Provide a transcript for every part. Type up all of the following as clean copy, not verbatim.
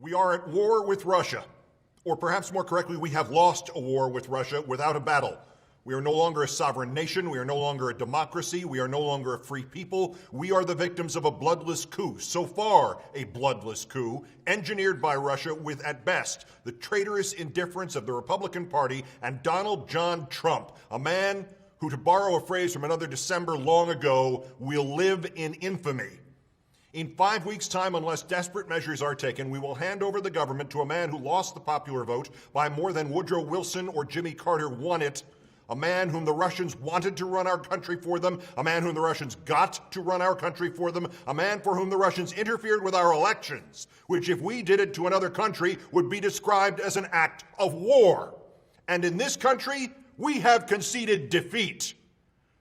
We are at war with Russia, or perhaps more correctly, we have lost a war with Russia without a battle. We are no longer a sovereign nation. We are no longer a democracy. We are no longer a free people. We are the victims of a bloodless coup, so far a bloodless coup, engineered by Russia with, at best, the traitorous indifference of the Republican Party and Donald John Trump, a man who, to borrow a phrase from another December long ago, will live in infamy. In 5 weeks' time, unless desperate measures are taken, we will hand over the government to a man who lost the popular vote by more than Woodrow Wilson or Jimmy Carter won it, a man whom the Russians wanted to run our country for them, a man whom the Russians got to run our country for them, a man for whom the Russians interfered with our elections, which, if we did it to another country, would be described as an act of war. And in this country, we have conceded defeat.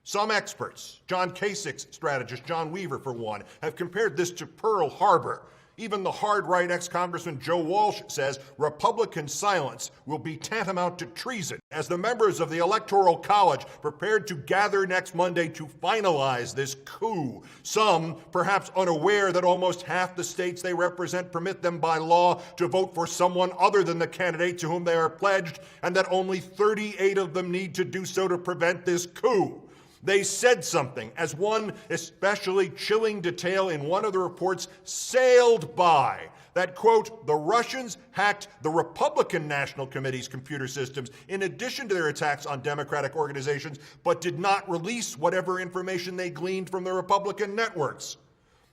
Some experts, John Kasich's strategist, John Weaver for one, have compared this to Pearl Harbor. Even the hard-right ex-Congressman Joe Walsh says Republican silence will be tantamount to treason. As the members of the Electoral College prepared to gather next Monday to finalize this coup, some, perhaps unaware that almost half the states they represent permit them by law to vote for someone other than the candidate to whom they are pledged, and that only 38 of them need to do so to prevent this coup. They said something, as one especially chilling detail in one of the reports sailed by, that, quote, the Russians hacked the Republican National Committee's computer systems in addition to their attacks on Democratic organizations, but did not release whatever information they gleaned from the Republican networks.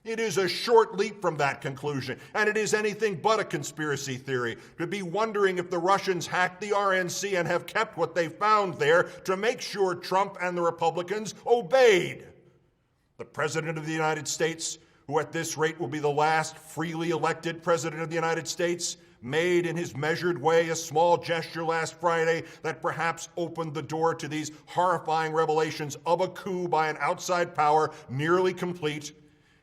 It is a short leap from that conclusion, and it is anything but a conspiracy theory to be wondering if the Russians hacked the RNC and have kept what they found there to make sure Trump and the Republicans obeyed. The President of the United States, who at this rate will be the last freely elected President of the United States, made in his measured way a small gesture last Friday that perhaps opened the door to these horrifying revelations of a coup by an outside power nearly complete.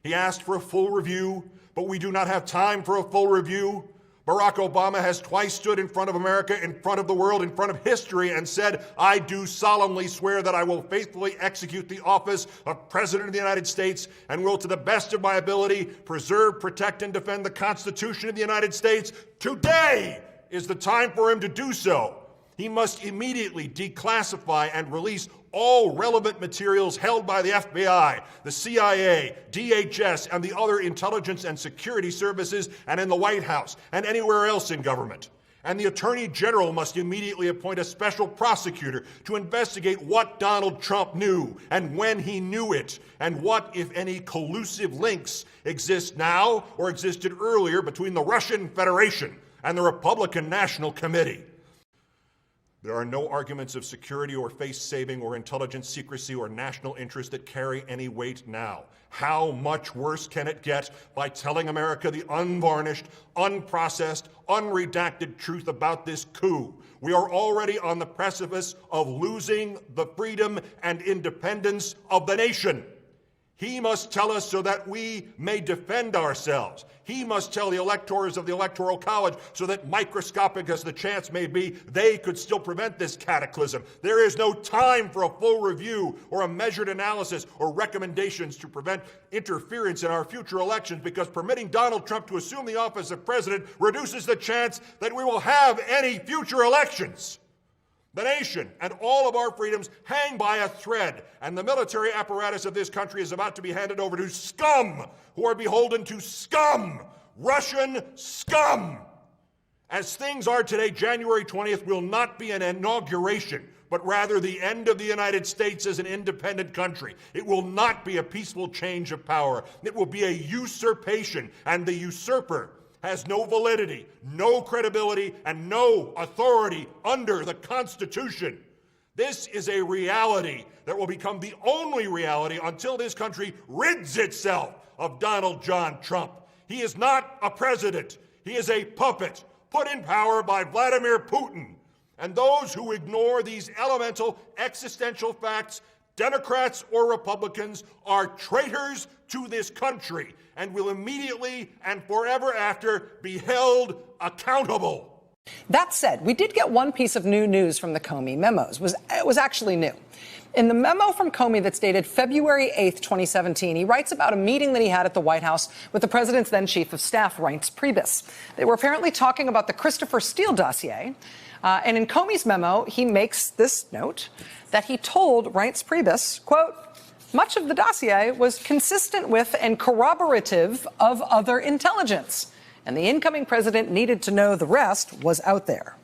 He asked for a full review, but we do not have time for a full review. Barack Obama has twice stood in front of America, in front of the world, in front of history, and said, I do solemnly swear that I will faithfully execute the office of President of the United States and will, to the best of my ability, preserve, protect, and defend the Constitution of the United States. Today is the time for him to do so. He must immediately declassify and release all relevant materials held by the FBI, the CIA, DHS, and the other intelligence and security services, and in the White House, and anywhere else in government. And the Attorney General must immediately appoint a special prosecutor to investigate what Donald Trump knew, and when he knew it, and what, if any, collusive links exist now or existed earlier between the Russian Federation and the Republican National Committee. There are no arguments of security or face-saving or intelligence secrecy or national interest that carry any weight now. How much worse can it get by telling America the unvarnished, unprocessed, unredacted truth about this coup? We are already on the precipice of losing the freedom and independence of the nation. He must tell us so that we may defend ourselves. He must tell the electors of the Electoral College so that, microscopic as the chance may be, they could still prevent this cataclysm. There is no time for a full review or a measured analysis or recommendations to prevent interference in our future elections, because permitting Donald Trump to assume the office of president reduces the chance that we will have any future elections. The nation and all of our freedoms hang by a thread, and the military apparatus of this country is about to be handed over to scum who are beholden to scum, Russian scum. As things are today, January 20th will not be an inauguration, but rather the end of the United States as an independent country. It will not be a peaceful change of power. It will be a usurpation, and the usurper has no validity, no credibility, and no authority under the Constitution. This is a reality that will become the only reality until this country rids itself of Donald John Trump. He is not a president. He is a puppet put in power by Vladimir Putin. And those who ignore these elemental existential facts, Democrats or Republicans, are traitors to this country and will immediately and forever after be held accountable. That said, we did get one piece of new news from the Comey memos. It was actually new. In the memo from Comey that's dated February 8th, 2017, he writes about a meeting that he had at the White House with the president's then chief of staff, Reince Priebus. They were apparently talking about the Christopher Steele dossier. And in Comey's memo, he makes this note that he told Reince Priebus, quote, much of the dossier was consistent with and corroborative of other intelligence, and the incoming president needed to know the rest was out there.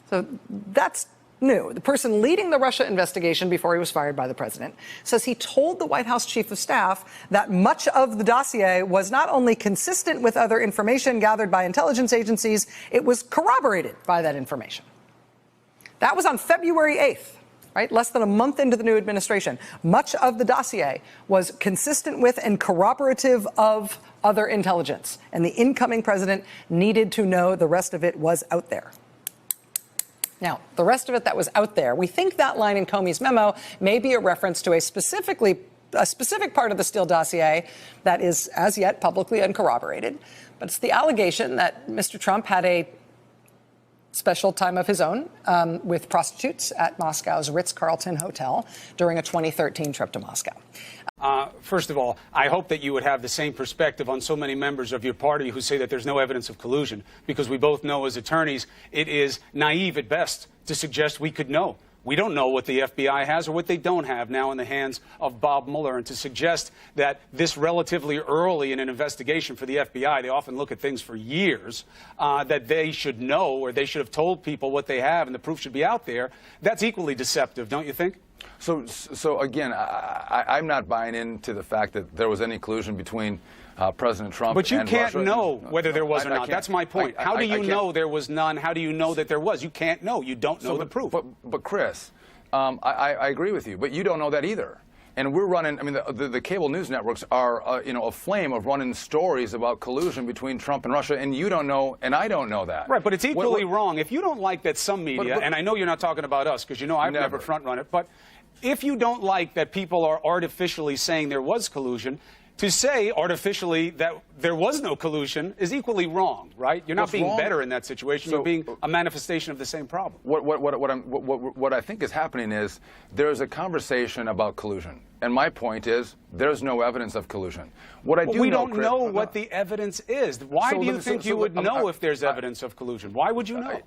So that's new. The person leading the Russia investigation before he was fired by the president says he told the White House chief of staff that much of the dossier was not only consistent with other information gathered by intelligence agencies, it was corroborated by that information. That was on February 8th. Right, less than a month into the new administration. Much of the dossier was consistent with and corroborative of other intelligence, and the incoming president needed to know the rest of it was out there. Now, the rest of it that was out there, we think that line in Comey's memo may be a reference to a specific part of the Steele dossier that is as yet publicly uncorroborated, but it's the allegation that Mr. Trump had a special time of his own with prostitutes at Moscow's Ritz-Carlton Hotel during a 2013 trip to Moscow. First of all, I hope that you would have the same perspective on so many members of your party who say that there's no evidence of collusion, because we both know as attorneys it is naive at best to suggest we could know. We don't know what the FBI has or what they don't have now in the hands of Bob Mueller. And to suggest that this relatively early in an investigation for the FBI, they often look at things for years, that they should know or they should have told people what they have and the proof should be out there, that's equally deceptive, don't you think? So again, I'm not buying into the fact that there was any collusion between President Trump and Russia. But you can't know whether there was or not. That's my point. How do you know there was none? How do you know that there was? You can't know. You don't know the proof. But Chris, I agree with you, but you don't know that either. And we're running, I mean, the cable news networks are, aflame of running stories about collusion between Trump and Russia, and you don't know, and I don't know that. Right, but it's equally wrong. If you don't like that some media, and I know you're not talking about us, because you know I've never front-run it, but if you don't like that people are artificially saying there was collusion, to say artificially that there was no collusion is equally wrong, right? You're not being better in that situation. You're being a manifestation of the same problem. What I think is happening is there's a conversation about collusion. And my point is there's no evidence of collusion. What I do we know, don't know what the evidence is. Why do you think you would know if there's evidence of collusion? Why would you know?